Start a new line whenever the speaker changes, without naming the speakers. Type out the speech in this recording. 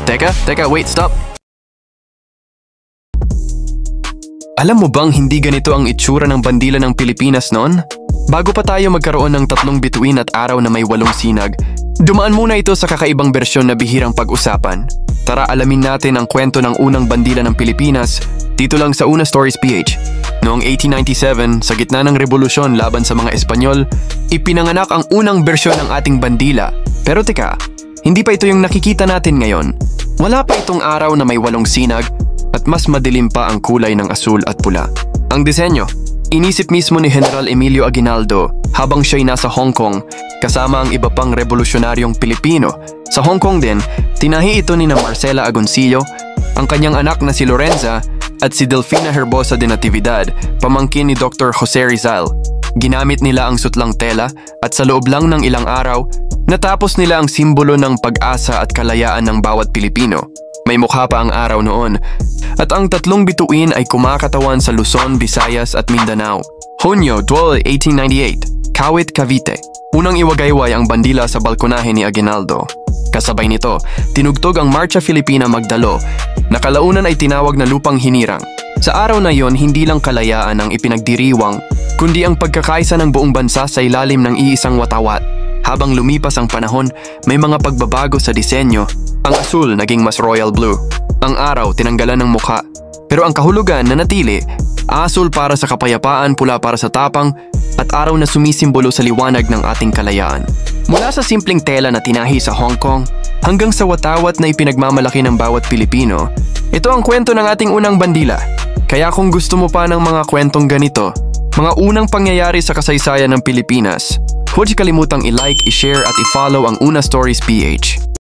Teka, wait, stop! Alam mo bang hindi ganito ang itsura ng bandila ng Pilipinas noon? Bago pa tayo magkaroon ng 3 bituin at araw na may 8 sinag, dumaan muna ito sa kakaibang bersyon na bihirang pag-usapan. Tara alamin natin ang kwento ng unang bandila ng Pilipinas dito lang sa Una Stories PH. Noong 1897, sa gitna ng revolusyon laban sa mga Espanyol, ipinanganak ang unang bersyon ng ating bandila. Pero teka, hindi pa ito yung nakikita natin ngayon. Wala pa itong araw na may 8 sinag at mas madilim pa ang kulay ng asul at pula. Ang disenyo, inisip mismo ni General Emilio Aguinaldo habang siya'y nasa Hong Kong kasama ang iba pang revolusyonaryong Pilipino. Sa Hong Kong din, tinahi ito ni Marcela Agoncillo, ang kanyang anak na si Lorenza at si Delfina Herbosa de Natividad, pamangkin ni Dr. Jose Rizal. Ginamit nila ang sutlang tela at sa loob lang ng ilang araw, natapos nila ang simbolo ng pag-asa at kalayaan ng bawat Pilipino. May mukha pa ang araw noon at ang 3 bituin ay kumakatawan sa Luzon, Visayas at Mindanao. Hunyo 12, 1898, Kawit, Cavite. Unang iwagayway ang bandila sa balkonahe ni Aguinaldo. Kasabay nito, tinugtog ang Marcha Filipina Magdalo na kalaunan ay tinawag na lupang hinirang. Sa araw na yon, hindi lang kalayaan ang ipinagdiriwang, kundi ang pagkakaisa ng buong bansa sa ilalim ng iisang watawat. Habang lumipas ang panahon, may mga pagbabago sa disenyo. Ang asul naging mas royal blue. Ang araw tinanggalan ng mukha. Pero ang kahulugan na natili, asul para sa kapayapaan, pula para sa tapang, at araw na sumisimbolo sa liwanag ng ating kalayaan. Mula sa simpleng tela na tinahi sa Hong Kong, hanggang sa watawat na ipinagmamalaki ng bawat Pilipino, ito ang kwento ng ating unang bandila. Kaya kung gusto mo pa ng mga kwentong ganito, mga unang pangyayari sa kasaysayan ng Pilipinas, huwag kalimutang i-like, i-share at i-follow ang Una Stories PH.